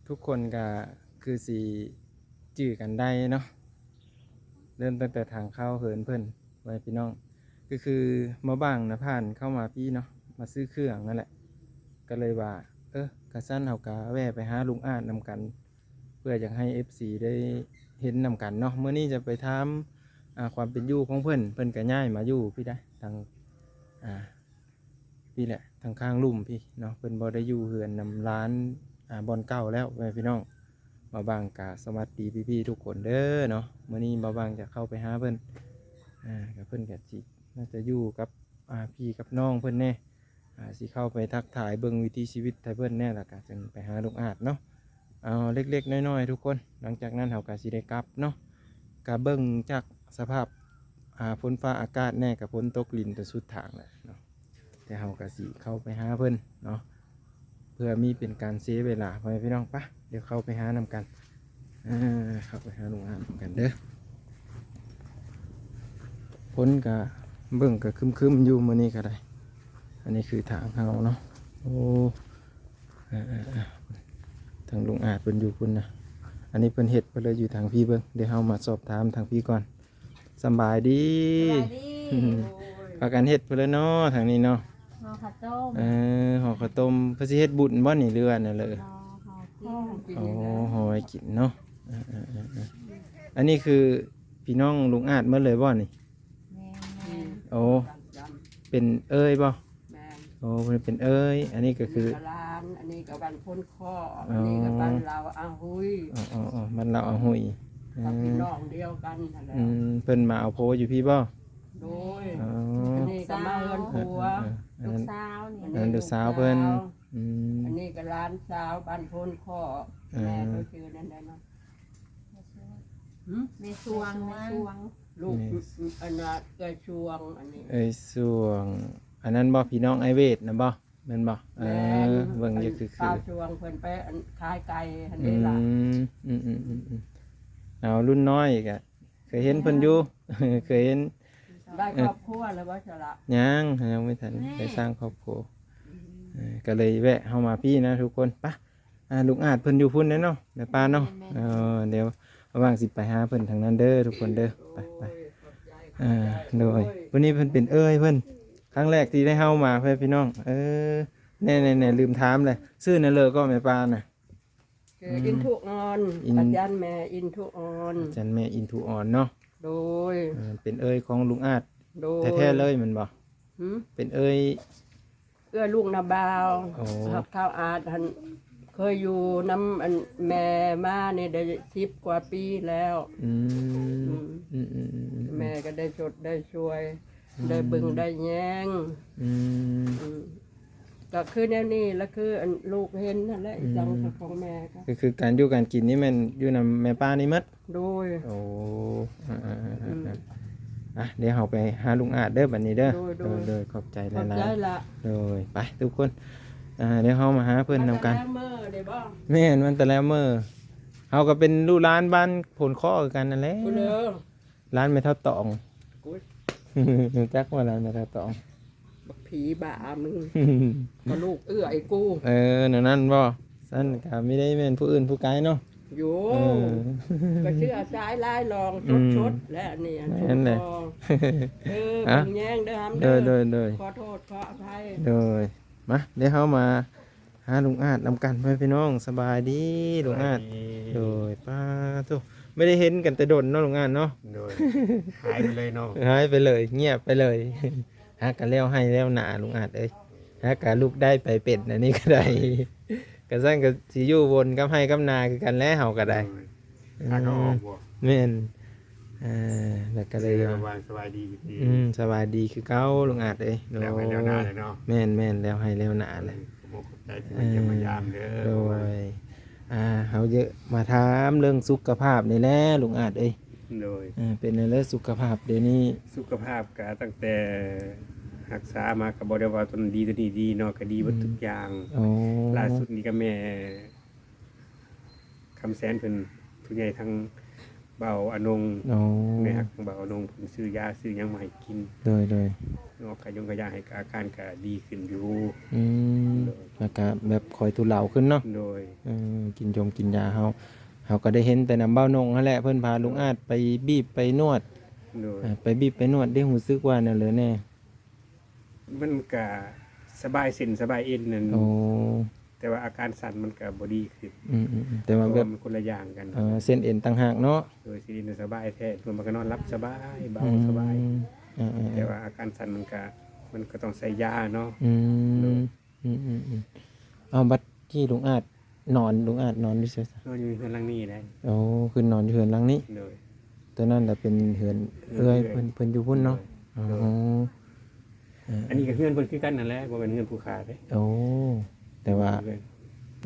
ทุกคนก็คือสิจื้อกันได้เนาะเริ่มตั้งแต่ทางเข้าเหินเพิ่นไว้พี่น้องก็คือมาบ้างนะผ่านเข้ามาพี่เนาะมาซื้อเครื่องนั่นแหละก็เลยว่ากระสั้นเฮากะแวะไปหาลุงอาจนำกันเพื่ออยากให้ FC ได้เห็นนำกันเนาะเมื่อนี้จะไปถามความเป็นอยู่ของเพิ่นก็ย้ายมาอยู่พี่ได้ทางอ่าพี่แหละทางข้างลุ่มพี่เนาะเพิ่นบ่ได้อยู่เฮือนนำร้านบอนเก่าแล้วไว้พี่น้องมาบางกะสวัสดีพี่ๆทุกคนเด้อเนาะเมื่อนี้มาบางจะเข้าไปหาเพิ่นกับเพิ่นก็สิน่าจะอยู่กับพี่กับน้องเพิ่นแน่สิเข้าไปทักทายเบิ่งวิถีชีวิตไทเพิ่นแน่แล้วก็จึงไปหาลุงอาจเนาะเอาเล็กๆน้อยๆทุกคนหลังจากนั้นเฮาก็สิได้กลับเนาะก็เบิ่งจากสภาพฝนฟ้าอากาศแน่กับฝนตกลิ้นแต่สุดทางแหละเนาะแต่เฮาก็สิเข้าไปหาเพิ่นเนาะเพื่อมีเป็นการเสียเวลาไปพี่น้องปะเดี๋ยวเข้าไปหานำกันเข้าไปหาลุงอาจนำกันเด้อฝนก็เบิ่งก็ครึมๆอยู่มื้อนี้ก็ได้อันนี้คือทางเฮาเนาะโอ้ทางลุงอาจเพิ่นอยู่พุ่นนะอันนี้เพิ่นเฮ็ดเพิ่นเลยอยู่ทางพี่เบิ่งเดี๋ยวเฮามาสอบถามทางพี่ก่อนสำบายดี สวัสดี พากันเฮ็ดเพิ่นเลยเนาะทางนี้เนาะ ห่อข้าวต้ม ห่อข้าวต้มเพิ่นสิเฮ็ดบุญบ่นี่เรือนั่นเลย ห่อกิน โอ้ห่อไว้กินเนาะอันนี้คือพี่น้องลุงอาจเมื่อเลยบ่นี่ แม่แม่ โอ้เป็นเอ้ยบ่ แม่น โอ้เพิ่นเป็นเอ้ยอันนี้ก็คือ กร้านอันนี้กับบ้านพ้นข้ออันนี้กับบ้านเราอาหุย อ๋อมันเราเอาหุย กับพี่น้องเดียวกันนั่นแหละ เพิ่นมาเอาโพอยู่พี่บ่ โดย อ๋อ อันนี้ก็มาเอินผัว อัน ลู นั้ ก น สาวนี่ อันนั้นลูกสาวเพิ่นอืม อันนี้ก็ร้านสาวบ้านพ้นข้อแม่ก็ชื่อนั่นได้เนาะหึ แม่สวงแม่สวง ลูกอันนั้นเกิดช่วงอันนี้ เอ้ยสวงอันนั้นบ่พี่น้องไอเวทนะบ่แม่นบ่แม่เบิ่งอยู่คือ ป้าช่วงเพิ่นไปอันขายไก่อัน อื นี้ล่ะ มเอารุ่นน้อยอีกอ่ะเคยเห็นเพิ่นอยู่ เคยเห็น ได้ครอบครัวแล้วบ่ฉละ ยังไม่ทันได้สร้างครอบครัวก็เลยแวะเข้ามาพี่นะทุกคนปะลุงอาจเพิ่นอยู่พุ่นเนาะแม่ป้าเนาะเดี๋ยวระหว่างสิไปหาเพิ่นทางนั้นเด้อทุกคนเด้อไปโดยวันนี้เพิ่นเป็นเอ้ยเพิ่นครั้งแรกที่ได้เข้ามาเพื่อนพี่น้องแน่ลืมถามเลยชื่อนั่นเลยก็แม่ป้าน่ะ คืออินทุออนอาจารย์แม่อินทุออน จันแม่อินทูออนเนาะ โดย เป็นเอ้ยของลุงอาจ โดย แท้ๆเลยแมันบ่ หืม เป็นเอ้ย เอื้อลูกนาบาว โอ้ หักข้าวอาดหันเคยอยู่น้ำอันแม่มาเนี่ยได้10 กว่าปีแล้ว อืม อืม อืม แม่ก็ได้ชดได้ช่วย ได้บึงได้แยง อืม อืมก็คือแนวนี้แล้วคืออันลูกเห็นนั่นแหละอีจังของแม่ก็ ก็คือการอยู่การกินนี่มันอยู่นำแม่ป้านี่หมัด โดย โอ้เดี๋ยวเราไปหาลุงอาจเด้อบัดนี้เด้อโดยขอบใจห ขอบ ลา ใจ ย ละ ๆโดยไปทุกคนเดี๋ยวเรามาหาเพิ่นนำกัน แล้วเมื่อได้บ่ แม่นมันแต่แล้วเมื่อเฮาก็เป็นลูกร้านบ้านผลข้อกันนั่นแหละ กูเด้อ ร้านไม่เท่าตอง กู จักว่าร้านไม่เท่าตอง บักผีบ้ามึงก็ลูกเอื้อไอ้กู นั่นบ่สั้นก็ไม่ได้เป็นผู้อื่นผู้ไกลเนาะ อยู่ เออ ก็เชื่อซ้ายลายลองชดและอันนี่อันช นั่นแหละ ดเป็นแยงเด้อฮัม โดย ขอโทษขออภัย โดยมาเดี๋ยวเขามาหาลุงอาจนำกันพี่น้องสบายดีลุงอาจโดยป้าทุกไม่ได้เห็นกันแต่ดนเนาะลุงอาจเนาะ โดยหายไปเลยเนาะ หายไปเลยเงียบไปเลยหากันแล้วให้แล้วหนาลุงอาจเอ้ยหากันลูกได้ไปเป็ดอันนี้ก็ได้ก็สร้างกับสิอยู่วนกับให้กับนาคือกันแล้วเฮาก็ได้ ถ้าเขาออกบ่ แม่นแล้วก็เลย ระวังสบายดีดี สบายดีคือเก่าลุงอาจเอ้ย แล้วให้แล้วหน้าเลยเนาะ แม่นแล้วให้แล้วหนาเลย ผมขอบใจที่มาเยี่ยมมายามเด้ โด อย เขาเยอะมาถามเรื่องสุขภาพนี่แหละลุงอาจเอ้ย โดย เป็นในเรื่องสุขภาพเดี๋ยวนี้ สุขภาพก็ตั้งแต่รักษามาก็บ่ได้ว่าตนดีตัวนี้ดีเนาะก็ดีหมดทุกอย่าง โอ้ ล่าสุดนี่ก็แม่คำแสนเพิ่นผู้ใหญ่ทาง เบาอนง โอ้ แม่ฮักของเบาอนงเพิ่นซื้อยาซื้อหยังมาให้กิน โดยโดย นอกกายงกายาให้อาการก็ดีขึ้นอยู่ อืมแล้วก็แบบคอยทุเลาขึ้นเนาะ โดย กินกินยาเฮาก็ได้เห็นแต่นำเบ้านงนั่นแหละเพิ่นพาลุงอาจไปบีบไปนวด โดย ไปบีบไปนวดได้รู้สึกว่านั่นเลยแน่ มันก็สบายเส้นสบายเอ็นนั่น โอ้ แต่ว่าอาการสั่นมันก็บ่ดีขึ้น แต่ว่า เพ แบ ราะ บ มันคนละอย่างกัน เส้นเอ็นต่างหากเนาะ โดยสินสบายแท้รวมมันก็นอนหลับสบายเบาสบาย แต่ว่าอาการสั่นมันก็ต้องใส่ยาเนาะ เอาบัดที่ลุงอาจนอนลุงอาจนอนอยู่เสีย นอนอยู่เฮือนหลังนี้ได้ โอ้คือนอนอยู่เฮือนหลังนี้ โดย ตัวนั้นแหละเป็นเฮือนเอื้อยเพิ่นอยู่พุ่นเนาะอ๋อ อันนี้ก็เฮือนเพิ่นคือกันนั่นแหละบ่แม่นเฮือนผู้ค้าเด้ โอ้แต่ว่า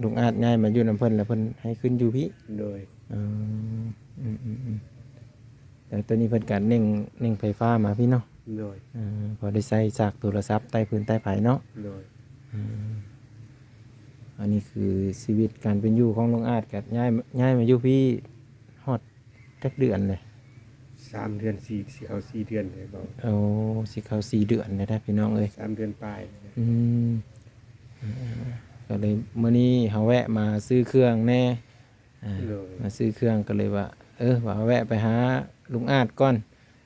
ลุงอาจง่ายมาอยู่นำเพิ่นแล้วเพิ่นให้ขึ้นอยู่พี่ โดย แต่ตัวนี้เพิ่นก็เน่งไฟฟ้ามาพี่เนาะ โดย พอได้ใส่สากโทรศัพท์ใต้พื้นใต้ไผเนาะ โดย อันนี้คือชีวิตการเป็นอยู่ของลุงอาจก็ย้ายมาอยู่พี่ฮอดจักเดือนเลย 3 เดือน4สิเอา4 เดือนเลยบ่ โอ้สิเข้า4 เดือนเลยนะพี่น้องเอ้ย 3 เดือนปลาย อืมก็เลยมื้อนี้เฮาแวะมาซื้อเครื่องแน่มาซื้อเครื่องก็เลยว่าว่าแวะไปหาลุงอาจก่อน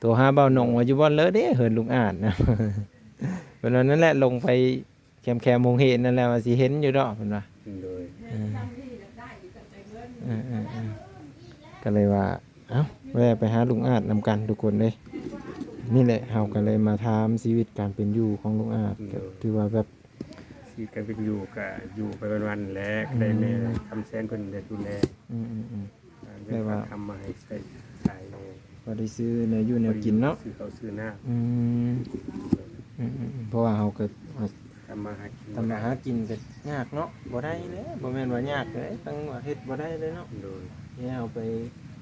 ตัวหาเบาหนงว่าอยู่บ่เลยเด้เหินลุงอาจนะ เวลานั้นแหละลงไปแคมๆมงเห็นนั่นแหละว่าสิเห็นอยู่ดอกเพิ่นว่า โดย ก็เลยว่าเอ้าแวะไปหาลุงอาจนำกันทุกคนเลยนี่แหละเฮาก็เลยมาถามชีวิตการเป็นอยู่ของลุงอาจก็ถือว่าแบบ ที่กันเป็นอยู่ก็อยู่ไปวันๆแหละได้แม่คำแสนเพิ่นได้ดูแล ได้ว่าทำมาให้ใส่ใส่เลย ก็ได้ซื้อเนื้ออยู่แนวกินเนาะ ซื้อเขาซื้อหน้า เพราะว่าเฮาก็ ทำมาหากิน ทำมาหากินก็ยากเนาะบ่ได้เลยบ่แม่นว่ายากเลยตั้งว่าเฮ็ดบ่ได้เลยเนาะ โดย เนี่ยเอาไป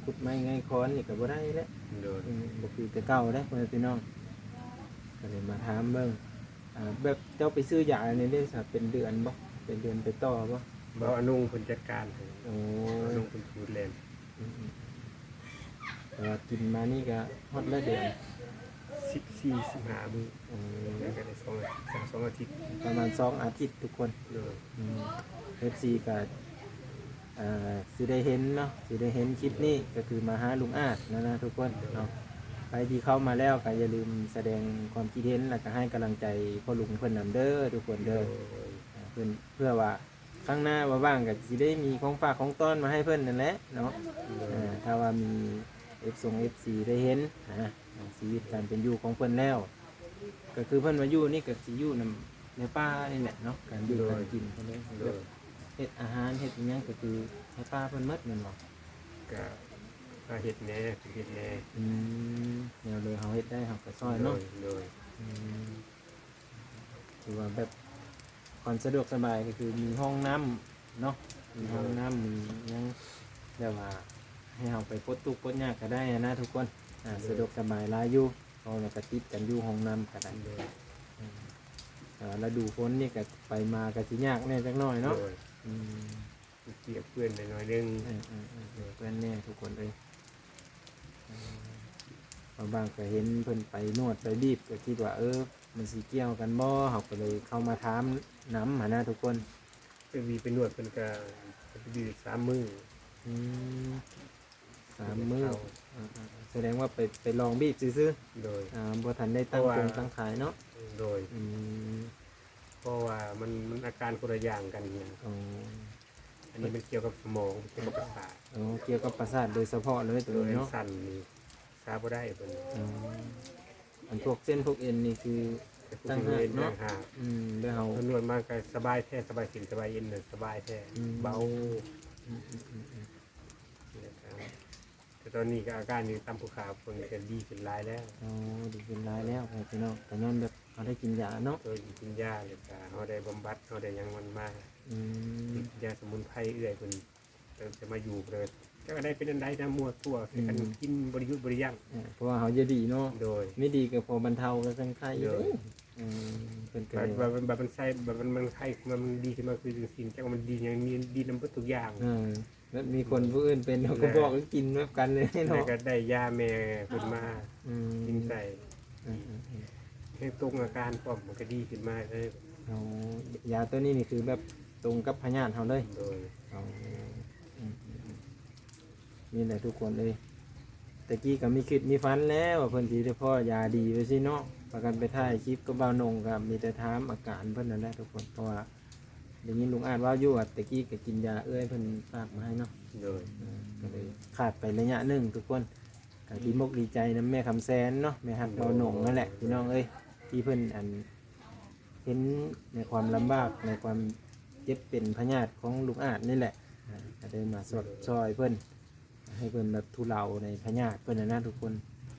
ขุดไม้ไงค้อนนี่ก็บ่ได้แล้ว โดย บ่คือแต่เก่าเด้พ่อแม่พี่น้องก็เลยมาถามเบิ่งแบบเจ้าไปซื้อยาในเด้ซะเป็นเดือนบ่เป็นเดือนไปต่อบ่ บ่อนุ่งเพิ่นจัดการให้ โอ้ อนุ่งเพิ่นดูแล แต่ว่ากินมานี่ก็ฮอดละเดือน 14 15มื้อแล้วก็ได้2อาทิตย์ ประมาณ2อาทิตย์ทุกคน โดย FC ก็สิได้เห็นเนาะสิได้เห็นคลิปนี้ก็คือมาหาลุงอาจนะทุกคนเนาะใครที่เข้ามาแล้วก็อย่าลืมแสดงความคิดเห็นแล้วก็ให้กำลังใจพ่อลุงเพิ่นนำเด้อทุกคนเด้อเพื่อว่าข้างหน้าว่าบ้างก็สิได้มีของฝากของต้อนมาให้เพิ่นนั่นแหละเนาะถ้าว่ามี FC ได้เห็นชีวิตการเป็นอยู่ของเพิ่นแล้ว ก็คือเพิ่นมาอยู่นี่ก็สิอยู่ในป่านี่แหละเนาะการอยู่การกินเพิ่นเลย โดย เฮ็ดอาหารเฮ็ดอิหยังก็คือให้ป้าเพิ่นหมดแม่นบ่ ก็มาเฮ็ดแหน่คือเฮ็ดแหน่ แนวเลยเฮาเฮ็ดได้เฮาก็ซอยเนาะ โดย ถือว่าแบบความสะดวกสบายก็คือมีห้องน้ำเนาะมีห้องน้ำมีหยังแบบว่าให้เฮาไปปลดทุกข์ปลดยากก็ได้นะทุกคนสะดวกสบายหลายอยู่เพราะว่าก็ติดกันอยู่ห้องน้ำก็ได้ โดย แล้วดูฝนนี่ก็ไปมาก็สิยากแน่จักหน่อยเนาะ โดยเปียกเปื้อนไปหน่อยนึง เพื่อนแน่ทุกคนเลยบางก็เห็นเพิ่นไปนวดไปบีบก็คิดว่ามันสิเกี่ยวกันบ่เฮาก็เลยเข้ามาถามน้ำหานะทุกคน ไปวีไปนวดเพิ่นก็ไปดี3 มื้อ 3 มื้อแสดงว่าไปลองบีบซื้อ โดย ๆบ่ทันได้ตั้งโครงตั้งขายเนาะ โดยเพราะว่ามันอาการคนละอย่างกันเนี่ย อ๋อ อันนี้มันเกี่ยวกับสมองเกี่ยวกับประสาท เกี่ยวกับประสาทโดยเฉพาะเลยตัว โดย นี้เนาะ สั่นนี่ทราบบ่ได้เพิ่น อันพวกเส้นพวกเอ็นนี่คือ แต่ผู้ที่เรียนต่างหาก เดี๋ยวเฮา เพิ่นนวดมากก็สบายแท้สบายสินสบายเย็นน่ะสบายแท้เบาแต่ตอนนี้ก็อาการนี่ตามผู้ขาเพิ่นก็ดีขึ้นหลายแล้ว ดีขึ้นหลายแล้วพี่น้องแต่ย้อนแบบเขาได้กินยาเนาะ โดยกินยาเลยก็เฮาได้บำบัดเฮาได้หยังมันมา ยาสมุนไพรเอื้อยเพิ่นจะมาอยู่เลยก็ได้เป็นอันใดนะมั่วตัวกันกินบริยุทธ์บริยัง เพราะว่าเขาจะดีเนาะ โดย ไม่ดีก็พอบรรเทาก็สังไข้เลยเป็นเกิด แบบมันใส่แบบมันไข้มันดีขึ้นมาคือสิ่งจังมันดีอย่างมีดีนำเบิดทุกอย่าง แล้วมีคนผู้อื่นเป็นเขาก็บอกให้กินแบบกันเลย แล้ว เนาะ ก็ได้ยาแม่เพิ่นมา อืม กินใส่ อืม ให้ตรงอาการป้อมมันก็ดีขึ้นมาเลย เอายาตัวนี้นี่คือแบบตรงกับพยาธิเขาเลย โดย เอานี่แหละทุกคนเลยตะกี้ก็มีคิดมีฟันแล้วว่าเพิ่นสิได้พ่อยาดีไปสิเนาะประกันไปถ่ายคลิปก็เบานงครับมีแต่ถามอาการเพิ่นนั่นแหละทุกคนเพราะว่าเดี๋ยวนี้ลุงอาจว่าอยู่ว่าตะกี้ก็กินยาเอ้ยเพิ่นฝากมาให้เนาะ โดย ก็เลยขาดไประยะหนึ่งทุกคนก็ดีมกดีใจนะแม่คำแสนเนาะแม่ฮักเบาหนงนั่นแหละพี่น้องเอ้ยที่เพิ่นเห็นในความลำบากในความเจ็บเป็นพยาธิของลุงอาจนี่แหละก็ได้มาสอดซอยเพิ่นให้เพิ่นแบบทุเลาในพยาธิเพิ่นนะทุกคน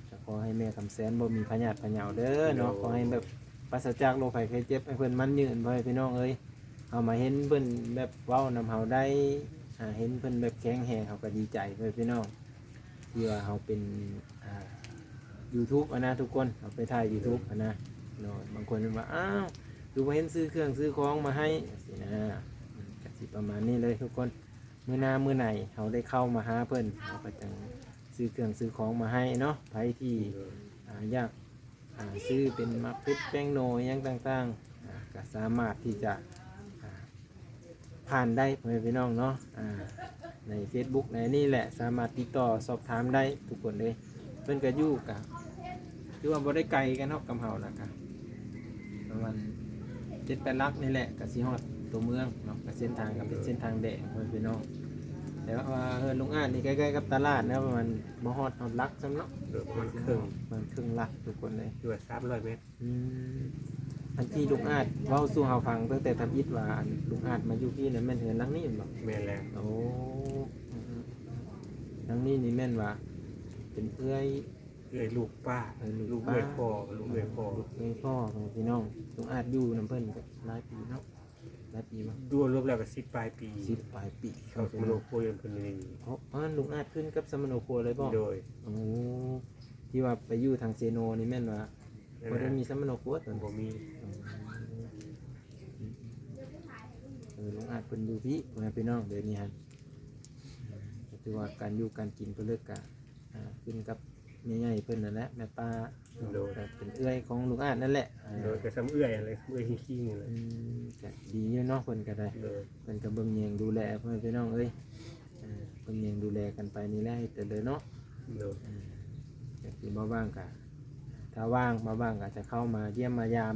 ก็ขอให้แม่คำแสนบ่มีพยาธิพะเหยาเด้อเนาะขอให้แบบปราศจากโรคภัยไข้เจ็บให้เพิ่นมันยืนบ่ให้พี่น้องเอ้ยเอามาเห็นเพิ่นแบบเว้านำเฮาได้เห็นเพิ่นแบบแข็งแรงเฮาก็ดีใจเว้ยพี่น้องที่ว่าเฮาเป็นYouTube นะทุกคนเอาไปถ่าย YouTube นะเนาะบางคนว่าอ้าวดูบ่เห็นซื้อเครื่องซื้อของมาให้สินะก็สิประมาณนี้เลยทุกคนมื้อหน้ามื้อไหนเฮาได้เข้ามาหาเพิ่นเฮาก็จังซื้อเครื่องซื้อของมาให้เนาะไผที่อยากซื้อเป็นมักเพชรแป้งโนอหยังต่างๆก็สามารถที่จะผ่านได้พ่อแม่พี่น้องเนาะใน Facebook ในนี่แหละสามารถติดต่อสอบถามได้ทุกคนเลยเพิ่นก็อยู่กับคือว่าบ่ได้ไกลกันเนาะกับเฮานะครับประมาณ7-8 ลักนี่แหละก็สิฮอดตัวเมืองเนาะก็เส้นทางก็เป็นเส้นทางแดงพ่อแม่พี่น้องแต่ว่าลุงอ่านนี่ใกล้ๆกับตลาดนะประมาณบ่ฮอดลักซ้ำเนาะ โดยมันครึ่ง มันครึ่งลักทุกคนเลย ด้วย300 เมตร อันที่ลุงอาจเว้าสู่เฮาฟังตั้งแต่ทำอิฐว่าอันลุงอาจมาอยู่ที่นั่นแม่นเฮือนหลังนี้บ่ แม่นแล้ว โอ้หลังนี้นี่แม่นว่าเป็นเอื้อย ลูกป้า ลูก เอื้อยพ่อลูกเอื้อยพ่อ ลูกเอื้อยพ่อของพี่น้องลุงอาจอยู่นำเพิ่นก็หลายปีเนาะหลายปีบ่ รวมแล้วก็10 ปลายปี 10 ปลายปี เขามโนโคยเพิ่นนี่ เพราะลุงอาจขึ้นกับสมโนโคเลยบ่ โดย โอ้ที่ว่าไปอยู่ทางเซโนนี่แม่นว่าบ่ได้มีสมโนโคตอน บ่มี ลุงอาจเป็นอยู่พี่พ่อแม่พี่น้องเดี๋ยวนี้ฮะก็คือว่าการอยู่การกินเพื่อเลิกกะขึ้นกับแม่ใหญ่เพิ่นนั่นแหละแม่ป้าก็เป็นเอื้อยของลุงอาจนั่นแหละ โดยก็ซ้ำเอื้อยอะไรเอื้อยขี้ๆนี่แหละ ก็ดีอยู่เนาะเพิ่นก็ได้ โดย เพิ่นก็เบิ่งแยงดูแลพ่อแม่พี่น้องเอ้ยเบิ่งแยงดูแลกันไปนี่แหละให้เติบโตเนาะ โดย ก็คือมาว่างก็ถ้าว่างมาว่างก็จะเข้ามาเยี่ยมมายาม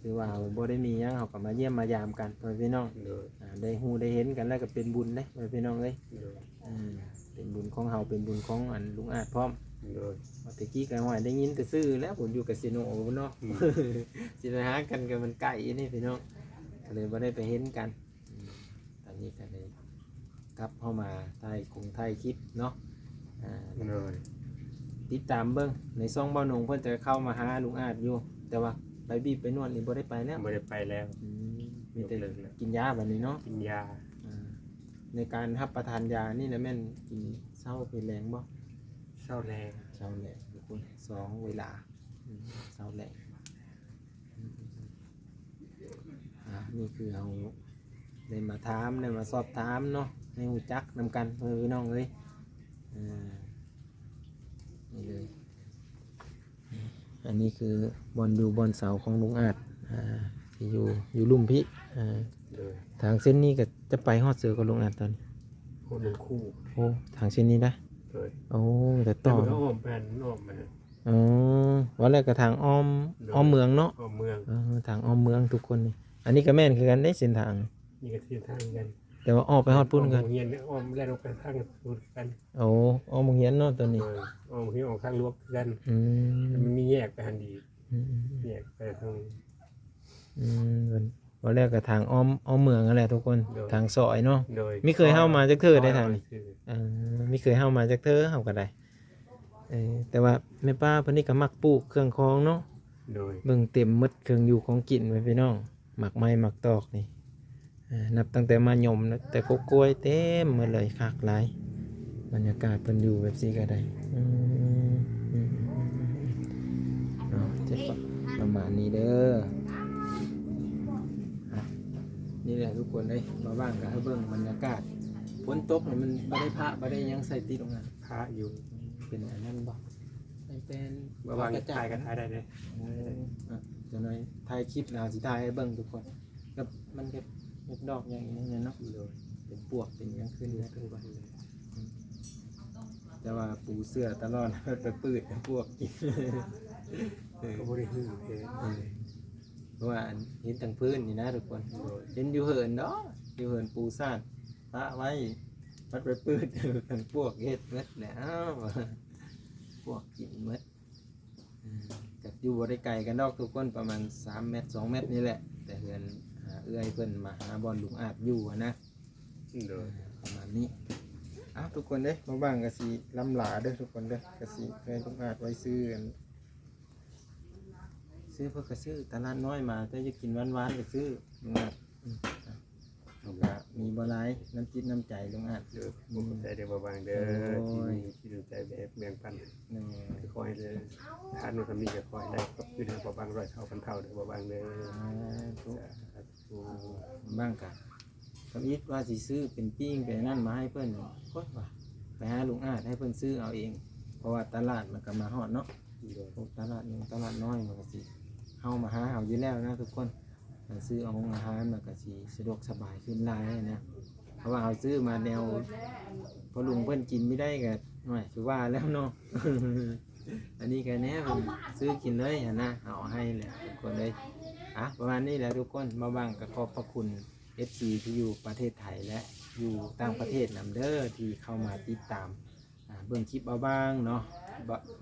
คือว่าเราบ่ได้มีหยังเราก็มาเยี่ยมมายามกันพ่อแม่พี่น้อง โดย ได้ฮู้ได้เห็นกันแล้วก็เป็นบุญเด้พ่อแม่พี่น้องเอ้ย โดย เป็นบุญของเฮาเป็นบุญของอันลุงอาจพร้อม โดย ว่าแตะกี้กันว่าได้ยินแต่ซื้อแล้วผมอยู่กับซิโนเนาะ สิไปหากันกันมันไกลนี่พี่น้องก็เลยบ่ได้ไปเห็นกันตอนนี้ก็เลยกลับเข้ามาไทยกรุงไทยคลิปเนาะ โดย ติดตามเบิ่งในซ่องเบ้าหนงเพิ่นจะเข้ามาหาลุงอาจอยู่ แต่ว่าไปบีบไปนวดนี่บ่ได้ไปแล้ว ไม่ได้ไปแล้ว มีแต่กินยาบัดนี้เนาะ กินยา ในการรับประทานยานี่นะแม่นกินเช้าเป็นแรงบ่ เศร้าแรง เช้าแรงทุกคน2 เวลาเช้าแรงนี่คือเอาได้มาถามได้มาสอบถามเนาะให้หูจักนำกันเพื่อนพี่น้องเลยนี่เลยอันนี้คือบอลอยู่บอลเสาของลุงอาจที่อยู่ลุ่มพี่ โดย ทางเส้นนี้ก็จะไปฮอดเสือกับลุงอาจตอนนี้ โคตรคู่ โอ้ทางเส้นนี้นะ โดย โอ้แต่ ต่ ต่ อ อ มันก็อ้อมแผ่นอ้อมมา อ๋อวันแรกก็ทางอ้อมเมืองเนาะ อ้อมเมือง ทางอ้อมเมืองทุกคนนี่อันนี้ก็แม่นคือกันได้เส้นทาง นี่ก็ที่ทางกัน แต่ว่าออกไปฮอดพุ่นกัน เฮียนอ้อมแล่นออกไปทางพูดกัน โอ้อ้อมโรงเรียนเนาะตัวนี้ อ้อมเฮียนออกทางลวกกัน อืม มันมีแยกไปหันดี อืม แยกไปทาง วันแรกก็ทางอ้อมเมืองนั่นแหละทุกคน โดย ทางซอยเนาะ โดย ไม่เคยเข้ามาจักเทื่อได้ทางนี้ไม่เคยเข้ามาจักเทื่อเฮาก็ได้แต่ว่าแม่ป้าเพิ่นนี่ก็มักปลูกเครื่องคองเนาะ โดย เบิ่งเต็มหมดเครื่องอยู่ของกินไว้พี่น้องหมักไม้หมักตอกนี่นับตั้งแต่มาหย่อมแล้วแต่ก็กล้วยเต็มหมดเลยคักหลายบรรยากาศเพิ่นอยู่แบบนี้ก็ได้เนาะจะประมาณนี้เด้อนี่แหละทุกคนเลยมาบ้างก็ให้เบิ่งบรรยากาศ ฝนตกนี่มันบ่ได้พระบ่ได้หยังใส่ติดลงมา พระอยู่ เป็นอันนั้นบ่เป็น ระวังถ่ายกันถ่ายได้เลย จะหน่อยถ่ายคลิปแล้วสิถ่ายให้เบิ่งทุกคนกับมันก็เม็ดดอกอย่างนี้เนาะเป็นปวกเป็นหยังขึ้นแล้วทุกคนแต่ว่าปูเสื้อตลอด ไปปืดพวกกิน ก็บริหือเพล เพราะว่าเห็นทางพื้นนี่นะทุกคนเห็นอยู่เหินเนาะอยู่เหินปูซ่านพระไว้พัดไปปืดกันพวกเฮ็ดเม็ดแล้วพวกกินเม็ดกับอยู่บริไกลกันดอกทุกคนประมาณ3 เมตร 2 เมตรนี่แหละแต่เหินเอื้อยเพิ่นมาหาบอลลุงอาจอยู่นะประมาณนี้ทุกคนเด้มาบ้างกะสีลำหลาเด้อทุกคนเด้อกะสีเคยลุงอาจไว้ซื้อกันซื้อเพื่อกระซื้อตลาดน้อยมาถ้าจะกินหวานๆก็ซื้อลุงอาจมีบ่หลายน้ำจิตน้ำใจลุงอาจ ผมใจเดี๋ยวบางเด้อที่ดูใจแบบแบ่งปันคอยเลยทานนู่นทำนี่ก็คอยได้ก็คือเดือนบาง100 เท่าพันเท่าเด้อบางเด้อ บ้างกะคำอิดว่าสิซื้อเป็นปิ้งเป็นนั่นมาให้เพื่อนก็ว่าไปหาลุงอาจให้เพื่อนซื้อเอาเอง เพราะว่าตลาดมันก็มาฮอดเนาะตลาดนึงตลาดน้อยมันก็สิเฮามาหาเอาอยู่แล้วนะทุกคนซื้อเอาอาหารมันก็สิสะดวกสบายขึ้นหลายนะเพราะว่าเอาซื้อมาแนวพอลุงเพื่อนกินไม่ได้ก็หน่อยคือว่าแล้วเนาะ อันนี้แค่นี้ผมซื้อกินเลยนะเอาให้แหละทุกคนเลยประมาณนี้แหละทุกคนมาบ้างก็ขอบพระคุณ FC ที่อยู่ประเทศไทยและอยู่ต่างประเทศนำเด้อที่เข้ามาติดตามเบิ่งคลิปเอาบ้างเนาะ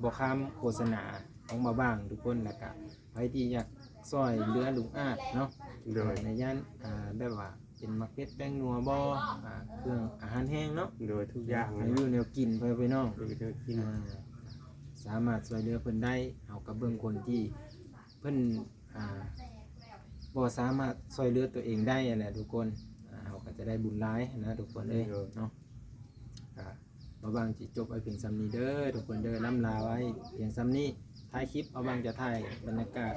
บ่ค้ามโฆษณาของมาบ้างทุกคนแล้วก็ใครที่อยากซอยเรือลุงอาจเนาะในย่านแบบว่าเป็นมักเป็ดแป้งนัวบ่เครื่องอาหารแห้งเนาะ โดยทุกอย่าง ให้อยู่แนวกินเพื่อไปน้อง โดยเธอกิน สามารถช่วยเหลือเพิ่นได้เอากับเบิ่งคนที่เพิ่นบ่สามารถช่วยเหลือตัวเองได้แหละทุกคนเราก็จะได้บุญหลายนะทุกคนเอ้ยเนาะบ่บางสิจบไว้เพียงซ้ำนี้เด้อทุกคนเด้อล้ำลาไว้เพียงซ้ำนี้ถ่ายคลิปเอาบางจะถ่ายบรรยากาศ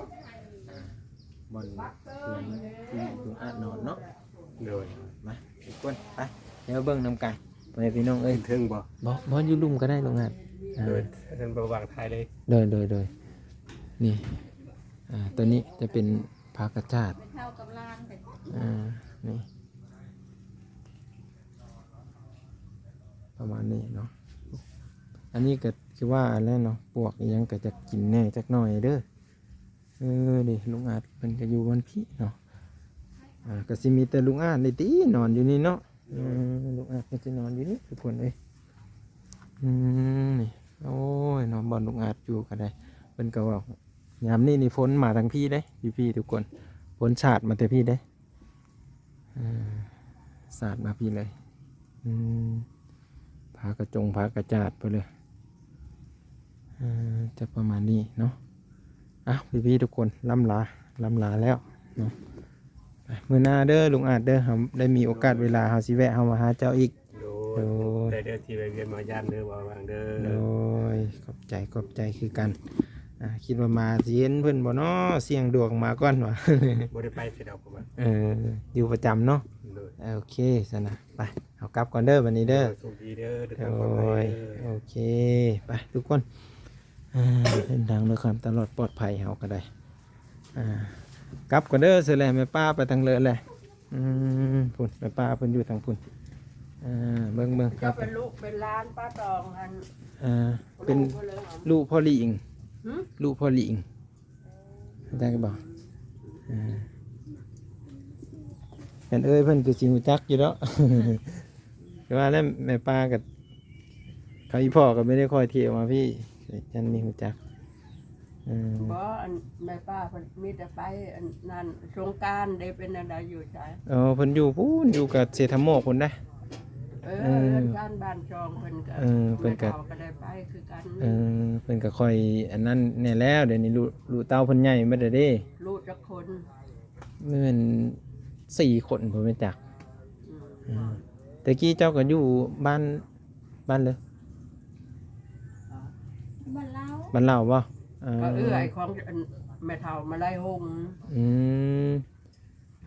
บนเพื่อนที่ลุงอาจนอนเนาะ โดย มาทุกคนไปเดี๋ยวเบิ่งนำกันไปพี่น้องเอ้ย เทิงบ่ บ่อยู่ลุ่มก็ได้ลุงอาจ โดยท่านบางไทยเลย โดยนี่ตัวนี้จะเป็นผักกระจาด ไม่เท่ากับล่างแต่ นี่ประมาณนี้เนาะอันนี้ก็คือว่าอะไรเนาะปวกยังก็จะกินแน่จักหน่อยเด้อดิลุงอาจเป็นก็อยู่วันพี่เนาะก็สิมีแต่ลุงอาจในตีนอนอยู่นี่เนาะลุงอาจก็จะนอนอยู่นี่ทุกคนเลยนี่โอ้ยนอนบอลลุงอาจอยู่ก็ได้เป็นก็ว่ายามนี่ฝนมาทางพี่ได้พี่ทุกคนฝนฉาดมาแต่พี่ได้ฉาดมาพี่เลยผากระจงผากระจาดไปเลยจะประมาณนี้เนาะพี่ทุกคนล่ำลาแล้วเนาะมื้อหน้าเด้อลุงอาจเด้อได้มีโอกาสเวลาเฮาสิแวะเฮามาหาเจ้าอีกโดยได้เด้อที่ไปเรียนมาย่านเด้อบางเด้อโดยขอบใจคือกันคิดว่ามาสิเห็นเพิ่นบ่เนาะเสียงดวงมาก่อนว่ะ บ่ได้ไปเสียดอกผมว่าอยู่ประจำเนาะโอเคซะนะไปเอากลับก่อนเด้อวันนี้เด้อสวัสดีเด้อ โอเคไปทุกคนเดินทางด้วยความตลอดปลอดภัยเฮาก็ได้กลับก่อนเด้อเสร็จแล้วแม่ป้าไปทางเลยแหละพุ่นแม่ป้าเพิ่นอยู่ทางพุ่นเบิ่งครั เจ้า บ เป็นลูกเป็นหล้านป้าตองอัน เป็นลูกพ่อหลิงลูกพ่อหลิงได้ก็บอกเห็นเพิ่นคือสิฮู้จักอยู่แล้ว แต่ว่าแล้วแม่ป้ากับเขาอีพ่อก็ไม่ได้คอยเที่ยวมาพี่ฉันมีฮู้จักบ่อันแม่ป้าเพิ่นมีแต่ไปอันนั้นสงกรานต์ได้เป็นอันใดอยู่ใช่เพิ่นอยู่พู้นอยู่กับเศรษฐโมกพุ่นได้การบ้านจองเพิ่นก็เพิ่นก็ได้ไปคือกันเพิ่นก็ค่อยอันนั้นแน่แล้วเดี๋ยวนี้ลูกเต้าเพิ่นใหญ่มาได้เด้ลูกจักคนเหมือน4 คนผมไม่จักแต่กี้เจ้าก็อยู่บ้านเลยบ้านเล่าบ่ก็เอื้อยของแม่เฒ่ามาไล่หง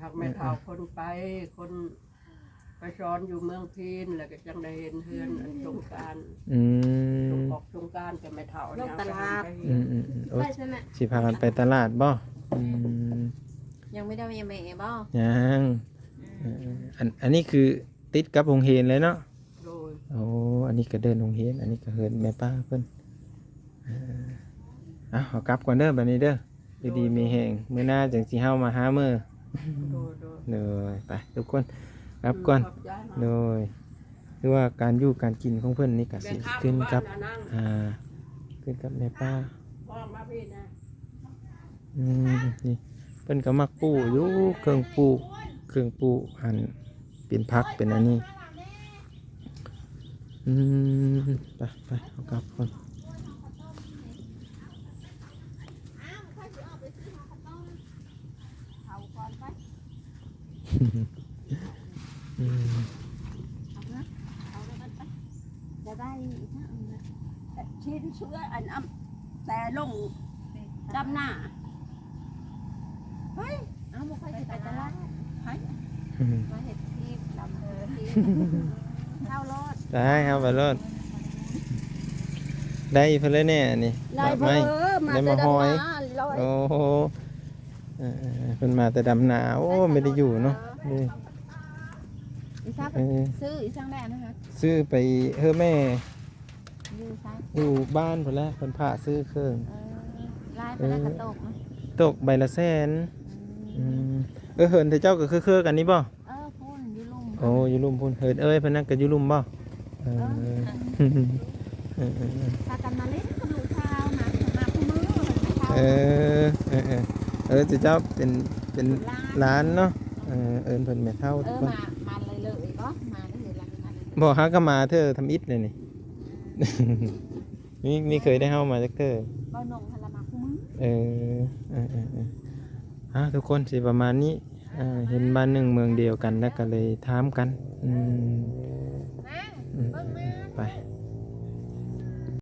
หักแม่เฒ่าคนไปคน ไปสอนอยู่เมืองพีนแล้วก็จังได้เห็นเฮือนอันสงกราร อืม ออกสงกรารก็ไม่เท่า ลงตลาด โอ้ ไปใช่ไหม สิพากันไปตลาดบ่อืม ยังไม่ได้ยังไม่บ่ ยังอันนี้คือติดกับโรงเรียนเลยเนาะ โดย โอ้อันนี้ก็เดินโรงเรียนอันนี้ก็เฮินแม่ป้าเพิ่นเอากลับก่อนเด้อบัดนี้เด้ออยู่ดีมีแฮงมื้อหน้าจังสิเฮามาหามื้อ โดย เลยไปทุกคนกลับก่อน ขบใจ โดยคือว่าการอยู่การกินของเพิ่นนี่ก็สิขึ้นกับขึ้นกับแม่ป้า พ่อมาพี่นะ นี่เพิ่นก็มักปูอยู่เครื่องปูอันเป็นผักเป็นอันนี้ไปเอากลับก่อนจะได้ ชิ้นเชื้ออันแต่ลงดำหน้าเฮ้ย เอาบ่ค่อยไปตลาด เฮ้ย มาเฮ็ดที่ลำที่ข้าวรอด ได้ครับไปรถได้เพิ่นเลยแน่นี่ ลาย ดอก เพ ไม้ อมา ได้ แต่ มา ดำ หอย น้าลอย โอ้โหเพิ่นมาแต่ดำนาโอ้ไม่ได้อยู่เนาะนี่ อีซักซื้ออีซังได้นะคะ ซื้อไปเฮ้อแม่ อยู่ซัก อยู่บ้านพุ่นแหล้วเพิ่นพาซื้อเครื่อง ลายไปแล้วก็ตกนะ ตกใบละแสนเหินแต่เจ้าก็คือกันนี่บ่ พุ่นอยู่ลุ่ม โอ้อยู่ลุ่มพุ่นเหินเอ้ยเพิ่นนั่นก็อยู่ลุ่มบ่พากันมาเล่นกับลูกสาวมาคู่มือ แต่เจ้าเป็นร้านเนาะเอิ้นเพิ่นแม่เฒ่าทุกคน มาเลยบ่มาได้เลยล่ะ บ่หาก็มาเธอทำอิฐเลยนี่ มีเคยได้เฮามาจักเธอ บ่นงพลมาคู่มือ ทุกคนสิประมาณนี้เห็นบ้านหนึ่งเมืองเดียวกันแล้วก็เลยถามกันไป